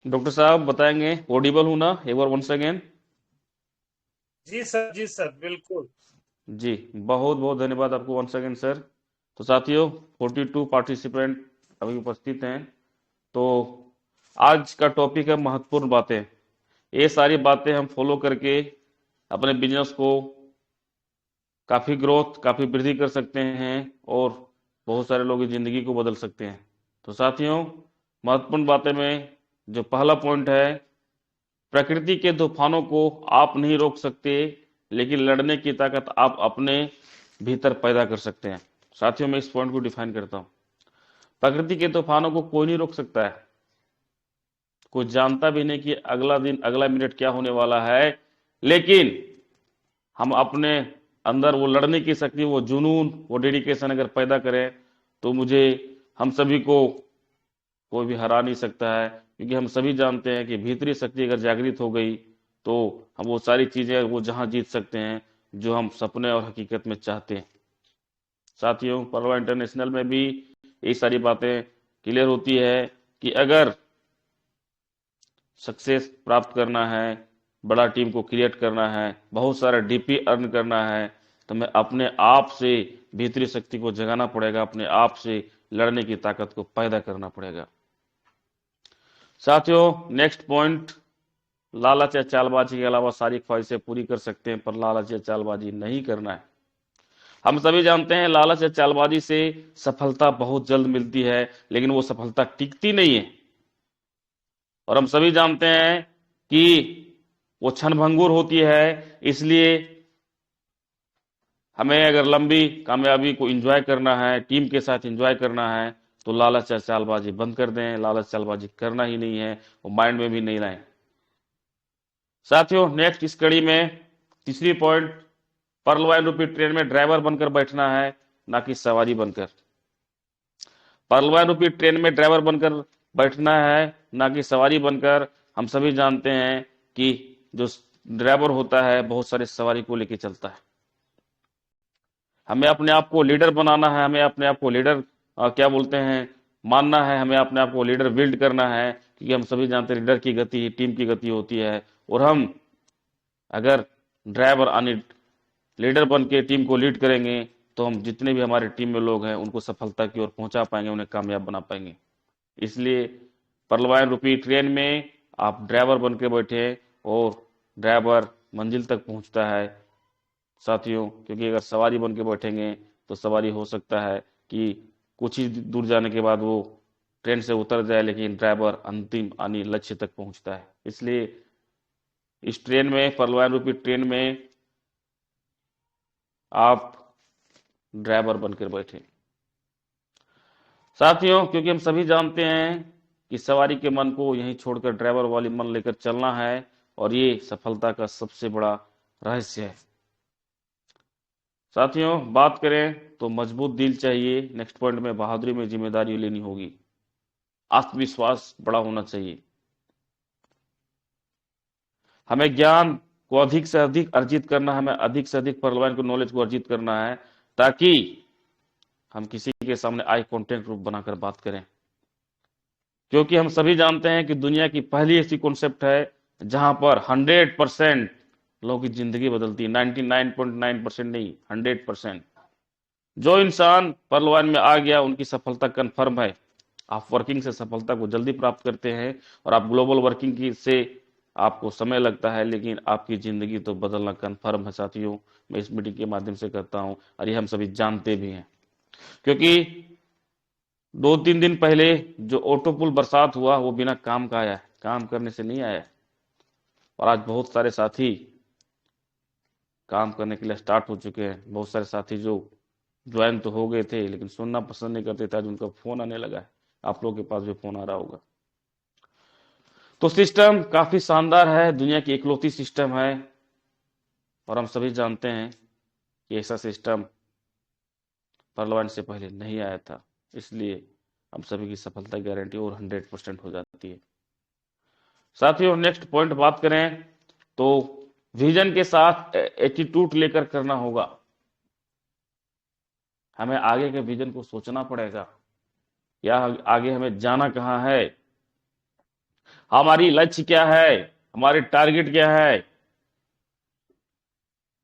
Doctor साहब बताएंगे, Audible हूं ना? एक बार वंस अगेन। जी सर, बिल्कुल। जी, बहुत बहुत धन्यवाद आपको वंस अगेन सर। तो साथियों, 42 पार्टिसिपेंट अभी उपस्थित हैं। तो आज का टॉपिक है महत्वपूर्ण बातें। ये सारी बातें हम फॉलो करके अपने बिजनेस को काफी ग्रोथ, काफी वृद्धि कर सकते हैं और बहुत सारे लोगों की जिंदगी को बदल सकते हैं। तो साथियों, महत्वपूर्ण बातें में जो पहला पॉइंट है, प्रकृति के तूफानों को आप नहीं रोक सकते, लेकिन लड़ने की ताकत आप अपने भीतर पैदा कर सकते हैं। साथियों, मैं इस पॉइंट को डिफाइन करता हूं। प्रकृति के तूफानों को कोई नहीं रोक सकता है। कोई जानता भी नहीं कि अगला दिन, अगला मिनट क्या होने वाला है, लेकिन हम अपने अंदर वो लड़ने की शक्ति, वो जुनून, वो डेडिकेशन अगर पैदा करें, तो मुझे, हम सभी को कोई भी हरा नहीं सकता है। क्योंकि हम सभी जानते हैं कि भीतरी शक्ति अगर जागृत हो गई, तो हम वो सारी चीजें वो जहां जीत सकते हैं जो हम सपने और हकीकत में चाहते हैं। साथियों, परवा इंटरनेशनल में भी ये सारी बातें क्लियर होती है कि अगर सक्सेस प्राप्त करना है, बड़ा टीम को क्रिएट करना है, बहुत सारा डीपी अर्न करना है, तो हमें अपने आप से भीतरी शक्ति को जगाना पड़ेगा, अपने आप से लड़ने की ताकत को पैदा करना पड़ेगा। साथियों, नेक्स्ट पॉइंट, लालच या चालबाजी के अलावा सारी ख्वाहिशें पूरी कर सकते हैं, पर लालच या चालबाजी नहीं करना है। हम सभी जानते हैं लालच या चालबाजी से सफलता बहुत जल्द मिलती है, लेकिन वो सफलता टिकती नहीं है। और हम सभी जानते हैं कि वो क्षणभंगुर होती है। इसलिए हमें अगर लंबी कामयाबी को एंजॉय करना है, टीम के साथ एंजॉय करना है, तो लालच या चालबाजी बंद कर दें। लालच चालबाजी करना ही नहीं है, वो माइंड में भी नहीं लाएं। साथियों, नेक्स्ट इस कड़ी में तीसरी पॉइंट, पर्ल वाइन रूपी ट्रेन में ड्राइवर बनकर बैठना है, ना कि सवारी बनकर। पर्ल वाइन रूपी ट्रेन में ड्राइवर बनकर बैठना है, ना कि सवारी बनकर। हम सभी जानते हैं कि जो ड्राइवर होता है बहुत सारे सवारी को लेकर चलता है। हमें अपने आप को लीडर बनाना है, हमें अपने आप को लीडर क्या बोलते हैं, मानना है, हमें अपने आप को लीडर बिल्ड करना है। क्योंकि हम सभी जानते हैं लीडर की गति टीम की गति होती है। और हम अगर ड्राइवर यानी लीडर बन के टीम को लीड करेंगे, तो हम जितने भी हमारे टीम में लोग हैं उनको सफलता की ओर पहुंचा पाएंगे, उन्हें कामयाब बना पाएंगे। इसलिए परलवाइन रूपी ट्रेन में आप ड्राइवर बन के बैठे, और ड्राइवर मंजिल तक पहुंचता है। साथियों, क्योंकि अगर सवारी बन के बैठेंगे तो सवारी हो सकता है कि कुछ ही दूर जाने के बाद वो ट्रेन से उतर जाए, लेकिन ड्राइवर अंतिम यानी लक्ष्य तक पहुंचता है। इसलिए इस ट्रेन में, परलवाइन रूपी ट्रेन में, आप ड्राइवर बनकर बैठे। साथियों, क्योंकि हम सभी जानते हैं कि सवारी के मन को यहीं छोड़कर ड्राइवर वाली मन लेकर चलना है, और ये सफलता का सबसे बड़ा रहस्य है। साथियों, बात करें तो मजबूत दिल चाहिए। नेक्स्ट पॉइंट में बहादुरी में जिम्मेदारी लेनी होगी। आत्मविश्वास बड़ा होना चाहिए। हमें ज्ञान को अधिक से अधिक अर्जित करना है, हमें अधिक से अधिक परलवान को नॉलेज को अर्जित करना है, ताकि हम किसी के सामने आई कांटेक्ट रूप बनाकर बात करें। क्योंकि हम सभी जानते हैं कि दुनिया की पहली ऐसी कॉन्सेप्ट है जहां पर 100% लोगों की जिंदगी बदलती है। 99.9% नहीं, 100%। जो इंसान परलवान में आ गया, उनकी सफलता कन्फर्म है। आप वर्किंग से सफलता को जल्दी प्राप्त करते हैं, और आप ग्लोबल वर्किंग की से आपको समय लगता है, लेकिन आपकी जिंदगी तो बदलना कन्फर्म है। साथियों, मैं इस मीटिंग के माध्यम से कहता हूं, और ये हम सभी जानते भी हैं। क्योंकि 2-3 दिन पहले जो ऑटो पुल बरसात हुआ, वो बिना काम का आया है, काम करने से नहीं आया। और आज बहुत सारे साथी काम करने के लिए स्टार्ट हो चुके हैं। बहुत सारे साथी जो ज्वाइन तो हो गए थे, लेकिन सुनना पसंद नहीं करते थे, आज उनका फोन आने लगा है। आप लोगों के पास भी फोन आ रहा होगा। तो सिस्टम काफी शानदार है, दुनिया की इकलौती सिस्टम है। और हम सभी जानते हैं कि ऐसा सिस्टम पार्लियामेंट से पहले नहीं आया था। इसलिए हम सभी की सफलता गारंटी और 100% हो जाती है। साथियों, नेक्स्ट पॉइंट बात करें तो विजन के साथ एटीट्यूड लेकर करना होगा। हमें आगे के विजन को सोचना पड़ेगा, या आगे हमें जाना कहाँ है। हमारी लक्ष्य क्या है, हमारे टारगेट क्या है,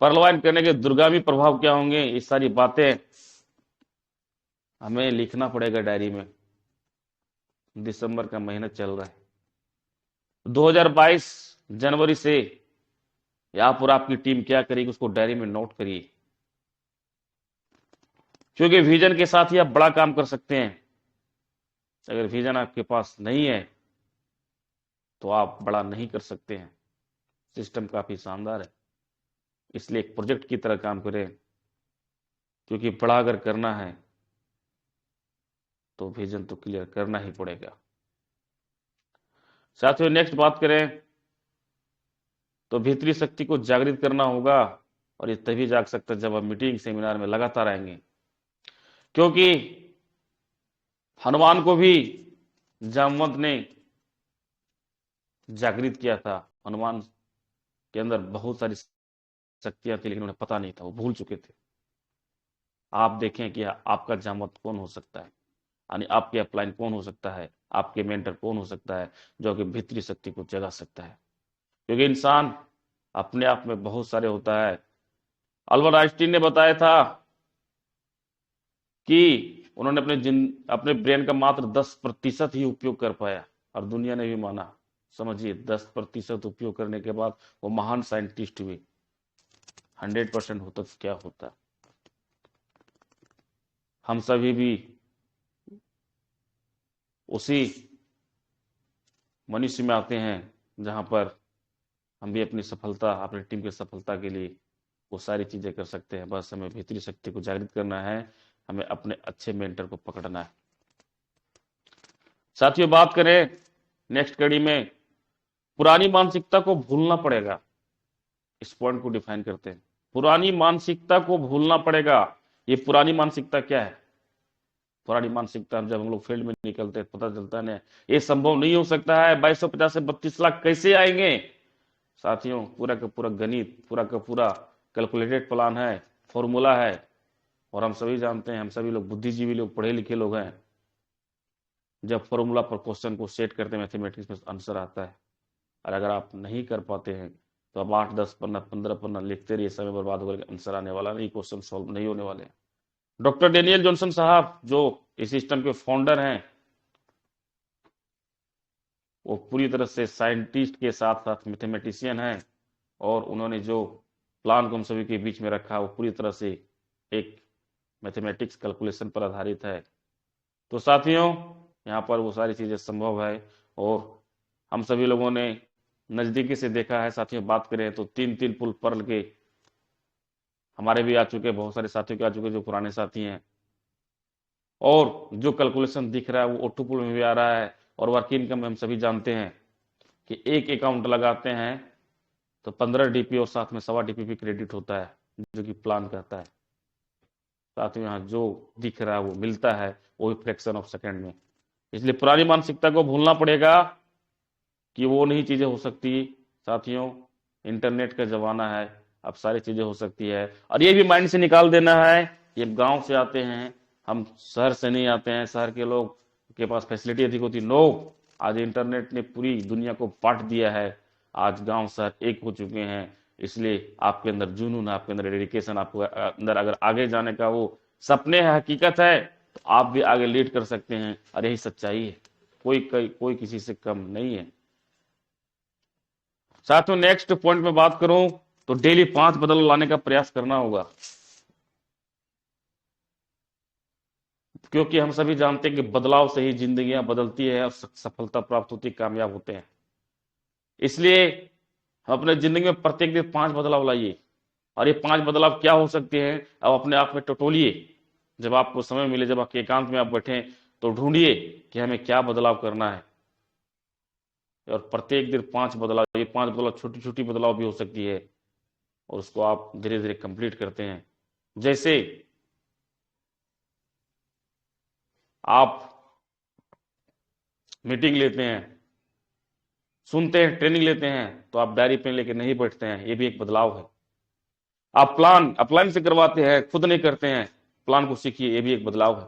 पलायन करने के दुर्गामी प्रभाव क्या होंगे, ये सारी बातें हमें लिखना पड़ेगा डायरी में। दिसंबर का महीना चल रहा है, 2022 जनवरी से यहां पर आपकी टीम क्या करेगी उसको डायरी में नोट करिए, क्योंकि विजन के साथ ही आप बड़ा काम कर सकते हैं। अगर विजन आपके पास नहीं है तो आप बड़ा नहीं कर सकते हैं। सिस्टम काफी शानदार है, इसलिए एक प्रोजेक्ट की तरह काम करें, क्योंकि बड़ा अगर करना है तो विजन तो क्लियर करना ही पड़ेगा। साथियों नेक्स्ट बात करें तो भीतरी शक्ति को जागृत करना होगा, और ये तभी जाग सकता है जब आप मीटिंग सेमिनार में लगातार आएंगे, क्योंकि हनुमान को भी जामवंत ने जागृत किया था। हनुमान के अंदर बहुत सारी शक्तियां थी, लेकिन उन्हें पता नहीं था, वो भूल चुके थे। आप देखें कि आपका जामवंत कौन हो सकता है, यानी आपके अपलाइन कौन हो सकता है, आपके मेंटर कौन हो सकता है जो कि भीतरी शक्ति को जगा सकता है, क्योंकि इंसान अपने आप में बहुत सारे होता है। अल्बर्ट आइंस्टीन ने बताया था कि उन्होंने अपने ब्रेन का मात्र 10% ही उपयोग कर पाया, और दुनिया ने भी माना। समझिए 10% उपयोग करने के बाद वो महान साइंटिस्ट हुए। 100% होता तो क्या होता। हम सभी भी उसी मनुष्य में आते हैं जहां पर हम भी अपनी सफलता, अपनी टीम की सफलता के लिए वो सारी चीजें कर सकते हैं। बस हमें भीतरी शक्ति को जागृत करना है, हमें अपने अच्छे मेंटर को पकड़ना है। साथियों बात करें नेक्स्ट कड़ी में, पुरानी मानसिकता को भूलना पड़ेगा। इस पॉइंट को डिफाइन करते हैं, पुरानी मानसिकता को भूलना पड़ेगा। ये पुरानी मानसिकता क्या है? पुरानी मानसिकता जब हम लोग फील्ड में निकलते हैं पता चलता है ये संभव नहीं हो सकता है, 2250 से 32 लाख कैसे आएंगे। साथियों पूरा का पूरा गणित, पूरा का पूरा कैलकुलेटेड प्लान है, फॉर्मूला है, और हम सभी जानते हैं, हम सभी लोग बुद्धिजीवी लोग, पढ़े लिखे लोग हैं। जब फॉर्मूला पर क्वेश्चन को सेट करते हैं मैथमेटिक्स में आंसर आता है, और अगर आप नहीं कर पाते हैं तो आप 8-10 पन्ना 15 पन्ना लिखते रहिए, समय बर्बाद होकर आंसर आने वाला नहीं, क्वेश्चन सॉल्व नहीं होने वाले। डॉक्टर डेनियल जॉनसन साहब जो इस सिस्टम के फाउंडर हैं, वो पूरी तरह से साइंटिस्ट के साथ साथ मैथमेटिशियन हैं, और उन्होंने जो प्लान को हम सभी के बीच में रखा वो पूरी तरह से एक मैथमेटिक्स कैलकुलेशन पर आधारित है। तो साथियों यहाँ पर वो सारी चीजें संभव है, और हम सभी लोगों ने नजदीकी से देखा है। साथियों बात करें तो 3-3 पुल पर के हमारे भी आ चुके, बहुत सारे साथियों के आ चुके जो पुराने साथी हैं, और जो कैलकुलेशन दिख रहा है वो ऑटो पुल में भी आ रहा है। और वर्किंग इनकम में हम सभी जानते हैं कि एक अकाउंट लगाते हैं तो 15 डीपी और साथ में 1.25 डीपी भी क्रेडिट होता है, जो कि प्लान करता है। साथ में यहाँ जो दिख रहा है वो मिलता है, वो भी फ्रैक्शन ऑफ सेकेंड में। इसलिए पुरानी मानसिकता को भूलना पड़ेगा कि वो नहीं चीजें हो सकती। साथियों इंटरनेट का जमाना है, अब सारी चीजें हो सकती है, और ये भी माइंड से निकाल देना है। ये गांव से आते हैं, हम शहर से नहीं आते हैं, शहर के लोग के पास फैसिलिटी अधिक होती। नो, आज इंटरनेट ने पूरी दुनिया को बांट दिया है। आज गांव शहर एक हो चुके हैं, इसलिए आपके अंदर जुनून, आपके अंदर डेडिकेशन, आपके अंदर अगर आगे जाने का वो सपने है, हकीकत है, तो आप भी आगे लीड कर सकते हैं। और यही सच्चाई है, कोई किसी से कम नहीं है। साथियों नेक्स्ट पॉइंट में बात करूं तो डेली 5 बदलाव लाने का प्रयास करना होगा, क्योंकि हम सभी जानते हैं कि बदलाव से ही जिंदगियां बदलती है और सफलता प्राप्त होती, कामयाब होते हैं। इसलिए हम अपने जिंदगी में प्रत्येक दिन 5 बदलाव लाइए। और ये 5 बदलाव क्या हो सकते हैं, अब अपने आप में टटोलिए। जब आपको समय मिले, जब आपके एकांत में आप बैठे, तो ढूंढिए कि हमें क्या बदलाव करना है, और प्रत्येक दिन 5 बदलाव। ये 5 बदलाव छोटी छोटी बदलाव भी हो सकती है, और उसको आप धीरे धीरे कंप्लीट करते हैं। जैसे आप मीटिंग लेते हैं, सुनते हैं, ट्रेनिंग लेते हैं, तो आप डायरी पेन लेके नहीं बैठते हैं, ये भी एक बदलाव है। आप प्लान अपलाइन से करवाते हैं, खुद नहीं करते हैं, प्लान को सीखिए, ये भी एक बदलाव है।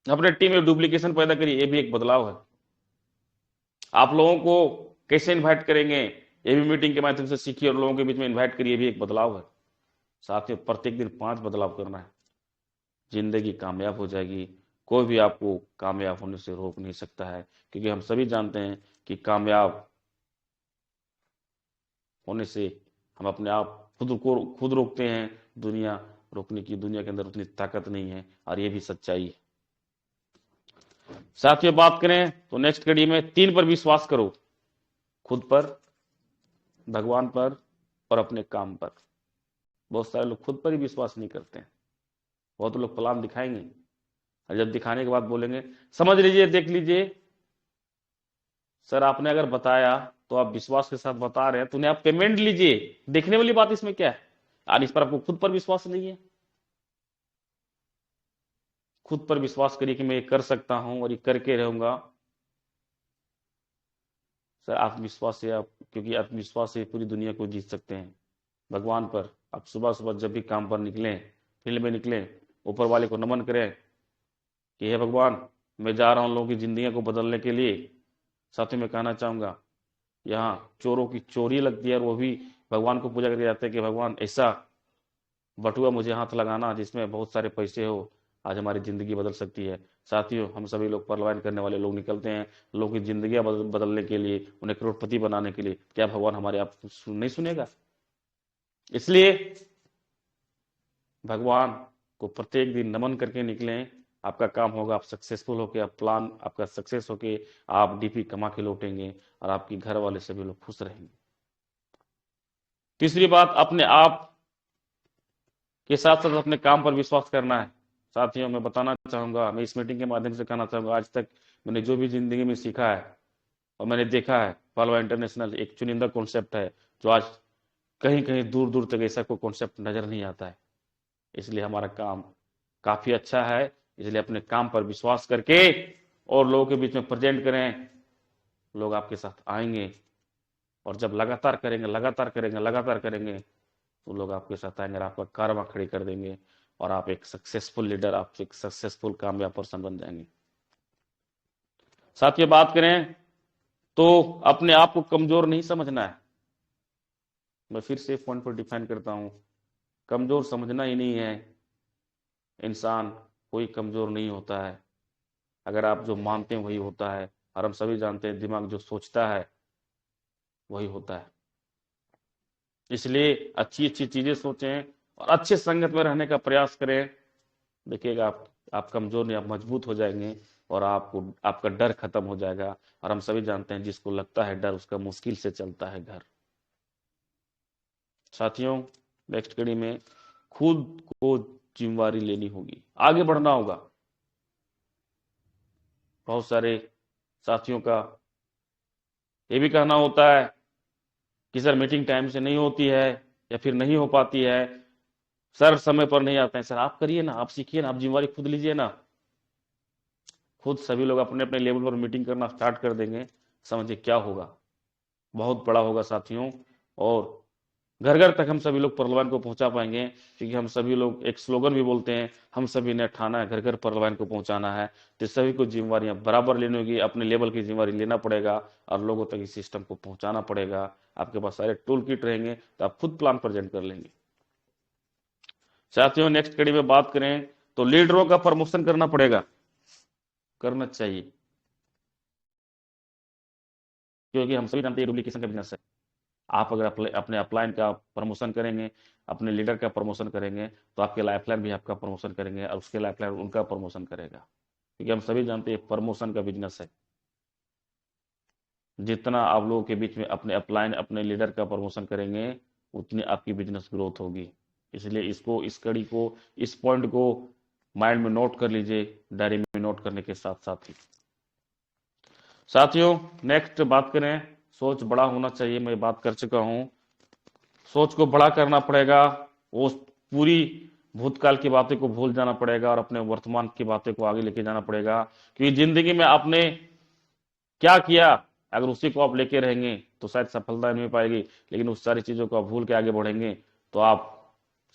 अपने टीम में डुप्लीकेशन पैदा करिए, ये भी एक बदलाव है। आप लोगों को कैसे इन्वाइट करेंगे, ये भी मीटिंग के माध्यम से सीखिए और लोगों के बीच में इन्वाइट करिए, भी एक बदलाव है। साथ ही प्रत्येक दिन 5 बदलाव करना है, जिंदगी कामयाब हो जाएगी। कोई भी आपको कामयाब होने से रोक नहीं सकता है, क्योंकि हम सभी जानते हैं कि कामयाब होने से हम अपने आप खुद रोकते हैं, दुनिया रोकने की, दुनिया के अंदर उतनी ताकत नहीं है, और ये भी सच्चाई है। साथियों, बात करें तो नेक्स्ट कड़ी में 3 पर विश्वास करो, खुद पर, भगवान पर और अपने काम पर। बहुत सारे लोग खुद पर ही विश्वास नहीं करते हैं। बहुत लोग प्लान दिखाएंगे और जब दिखाने के बाद बोलेंगे समझ लीजिए, देख लीजिए। सर आपने अगर बताया तो आप विश्वास के साथ बता रहे हैं, तो उन्हें आप पेमेंट लीजिए, देखने वाली बात इसमें क्या है। और इस पर आपको खुद पर विश्वास नहीं है। खुद पर विश्वास करिए कि मैं ये कर सकता हूं और ये करके रहूंगा। सर आत्मविश्वास से आप, क्योंकि आत्मविश्वास से पूरी दुनिया को जीत सकते हैं। भगवान पर आप सुबह सुबह जब भी काम पर निकलें, फील्ड में निकलें, ऊपर वाले को नमन करें कि हे भगवान, मैं जा रहा हूं लोगों की जिंदगी को बदलने के लिए। साथ ही मैं कहना चाहूंगा, यहाँ चोरों की चोरी लगती है और वो भी भगवान को पूजा करके जाते हैं कि भगवान ऐसा बटुआ मुझे हाथ लगाना जिसमें बहुत सारे पैसे हो, आज हमारी जिंदगी बदल सकती है। साथियों, हम सभी लोग पलायन करने वाले लोग निकलते हैं लोगों की जिंदगी बदलने के लिए, उन्हें करोड़पति बनाने के लिए। क्या भगवान हमारे आप नहीं सुनेगा? इसलिए भगवान को प्रत्येक दिन नमन करके निकलें। आपका काम होगा, आप सक्सेसफुल होके, आप प्लान आपका सक्सेस होके आप डीपी कमा के लौटेंगे और आपके घर वाले सभी लोग खुश रहेंगे। तीसरी बात, अपने आप के साथ साथ अपने काम पर विश्वास करना है। साथियों, मैं बताना चाहूंगा, मैं इस मीटिंग के माध्यम से कहना चाहूंगा, आज तक मैंने जो भी जिंदगी में सीखा है और मैंने देखा है, पालवा इंटरनेशनल एक चुनिंदा कॉन्सेप्ट है जो आज कहीं कहीं दूर दूर तक ऐसा कोई कॉन्सेप्ट नजर नहीं आता है। इसलिए हमारा काम काफी अच्छा है। इसलिए अपने काम पर विश्वास करके और लोगों के बीच में प्रेजेंट करें, लोग आपके साथ आएंगे। और जब लगातार करेंगे, लगातार करेंगे, लगातार करेंगे, तो लोग आपके साथ आएंगे और आपका कारवा खड़ी कर देंगे और आप एक सक्सेसफुल लीडर, आप एक सक्सेसफुल कामयाब पर्सन बन जाएंगे। साथ ही बात करें तो अपने आप को कमजोर नहीं समझना है। मैं फिर से पॉइंट पर डिफाइन करता हूं, कमजोर समझना ही नहीं है। इंसान कोई कमजोर नहीं होता है, अगर आप जो मानते हैं वही होता है। और हम सभी जानते हैं, दिमाग जो सोचता है वही होता है। इसलिए अच्छी अच्छी चीजें सोचें और अच्छे संगत में रहने का प्रयास करें। देखिएगा आप कमजोर नहीं, आप मजबूत हो जाएंगे और आपको आपका डर खत्म हो जाएगा। और हम सभी जानते हैं, जिसको लगता है डर, उसका मुश्किल से चलता है घर। साथियों, नेक्स्ट कड़ी में खुद को जिम्मेवारी लेनी होगी, आगे बढ़ना होगा। बहुत सारे साथियों का ये भी कहना होता है कि सर मीटिंग टाइम से नहीं होती है या फिर नहीं हो पाती है, सर समय पर नहीं आते हैं। सर आप करिए ना, आप सीखिए ना, आप जिम्मेवारी खुद लीजिए ना। खुद सभी लोग अपने अपने लेवल पर मीटिंग करना स्टार्ट कर देंगे, समझिए क्या होगा, बहुत बड़ा होगा साथियों। और घर घर तक हम सभी लोग परलवान को पहुंचा पाएंगे, क्योंकि हम सभी लोग एक स्लोगन भी बोलते हैं, हम सभी ने ठाना है घर घर परलवान को पहुंचाना है। तो सभी को जिम्मेवारियां बराबर लेनी होगी, अपने लेवल की जिम्मेवारी लेना पड़ेगा और लोगों तक इस सिस्टम को पहुंचाना पड़ेगा। आपके पास सारे टूल किट रहेंगे तो आप खुद प्लान प्रेजेंट कर लेंगे। साथियों, नेक्स्ट कड़ी में बात करें तो लीडरों का प्रमोशन करना पड़ेगा, करना चाहिए, क्योंकि हम सभी जानते हैं डुप्लीकेशन का बिजनेस है। आप अगर अपने अपलाइन का प्रमोशन करेंगे, अपने लीडर का प्रमोशन करेंगे, तो आपके लाइफलाइन भी आपका प्रमोशन करेंगे और उसके लाइफलाइन उनका प्रमोशन करेगा, क्योंकि हम सभी जानते हैं प्रमोशन का बिजनेस है। जितना आप लोगों के बीच में अपने अपलाइन, अपने लीडर का प्रमोशन करेंगे, उतनी आपकी बिजनेस ग्रोथ होगी। इसलिए इसको, इस कड़ी को, इस पॉइंट को माइंड में नोट कर लीजिए, डायरी में नोट करने के साथ साथ ही। साथियों, नेक्स्ट बात करें, सोच बड़ा होना चाहिए। मैं बात कर चुका हूं, सोच को बड़ा करना पड़ेगा। वो पूरी भूतकाल की बातें को भूल जाना पड़ेगा और अपने वर्तमान की बातें को आगे लेके जाना पड़ेगा, क्योंकि जिंदगी में आपने क्या किया, अगर उसी को आप लेके रहेंगे तो शायद सफलता नहीं पाएगी। लेकिन उस सारी चीजों को आप भूल के आगे बढ़ेंगे तो आप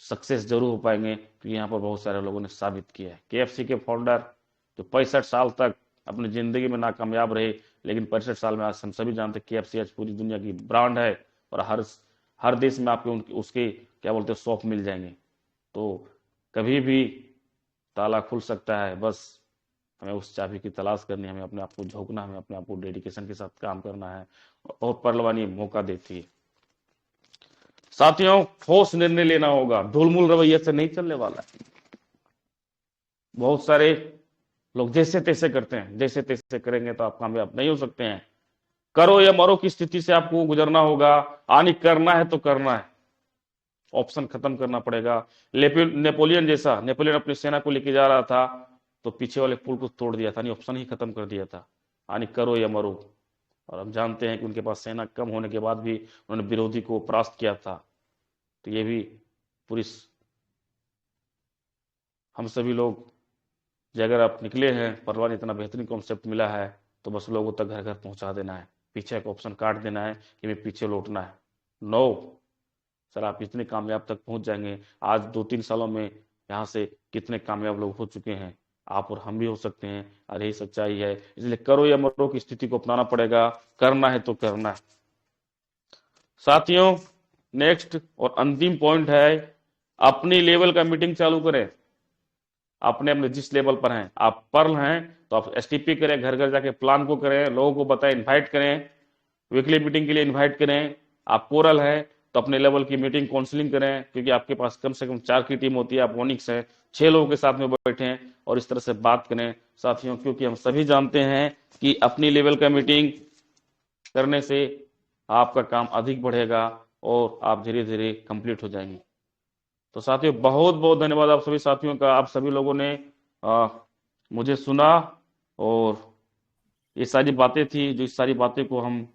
सक्सेस जरूर हो पाएंगे, क्योंकि यहाँ पर बहुत सारे लोगों ने साबित किया है। केएफसी के फाउंडर जो 65 साल तक अपनी जिंदगी में नाकामयाब रहे, लेकिन 65 साल में आज हम सभी जानते हैं KFC आज पूरी दुनिया की ब्रांड है और हर देश में आपके उसके क्या बोलते हैं शॉप मिल जाएंगे। तो कभी भी ताला खुल सकता है, बस हमें उस चाबी की तलाश करनी है, हमें अपने आप को झोंकना, हमें अपने आप को डेडिकेशन के साथ काम करना है और परलवानी मौका देती है। साथियों, ठोस निर्णय लेना होगा, ढुलमुल रवैये से नहीं चलने वाला है। बहुत सारे लोग जैसे तैसे करते हैं, जैसे तैसे करेंगे तो आप कामयाब नहीं हो सकते हैं। करो या मरो की स्थिति से आपको गुजरना होगा, आनी करना है तो करना है, ऑप्शन खत्म करना पड़ेगा। नेपोलियन जैसा, नेपोलियन अपनी सेना को लेके जा रहा था तो पीछे वाले पुल को तोड़ दिया था, नहीं ऑप्शन ही खत्म कर दिया था, आनी करो या मरो। और हम जानते हैं कि उनके पास सेना कम होने के बाद भी उन्होंने विरोधी को परास्त किया था। तो ये भी पूरी हम सभी लोग, अगर आप निकले हैं, परवान इतना बेहतरीन कॉन्सेप्ट मिला है तो बस लोगों तक घर घर पहुंचा देना है, पीछे का ऑप्शन काट देना है कि मैं पीछे लौटना है। नो सर, आप इतने कामयाब तक पहुंच जाएंगे। आज 2-3 सालों में यहाँ से कितने कामयाब लोग हो चुके हैं, आप और हम भी हो सकते हैं, और यही सच्चाई है। इसलिए करो या मरो की स्थिति को अपनाना पड़ेगा, करना है तो करना है। साथियों, नेक्स्ट और अंतिम पॉइंट है, अपनी लेवल का मीटिंग चालू करें। अपने अपने जिस लेवल पर हैं, आप पर्ल हैं तो आप STP करें, घर घर जाके प्लान को करें, लोगों को बताएं, इन्वाइट करें, वीकली मीटिंग के लिए इन्वाइट करें। आप कोरल है तो अपने लेवल की मीटिंग काउंसलिंग करें, क्योंकि आपके पास कम से कम 4 की टीम होती है, आप ओनिक्स है, 6 लोगों के साथ में बैठे और इस तरह से बात करें साथियों, क्योंकि हम सभी जानते हैं कि अपनी लेवल का मीटिंग करने से आपका काम अधिक बढ़ेगा और आप धीरे धीरे कंप्लीट हो जाएंगे। तो साथियों, बहुत बहुत धन्यवाद आप सभी साथियों का, आप सभी लोगों ने मुझे सुना, और ये सारी बातें थी, जो इस सारी बातें को हम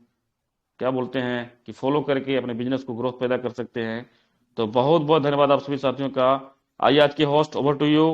क्या बोलते हैं कि फॉलो करके अपने बिजनेस को ग्रोथ पैदा कर सकते हैं। तो बहुत बहुत धन्यवाद आप सभी साथियों का। आइए आज के होस्ट, ओवर टू यू।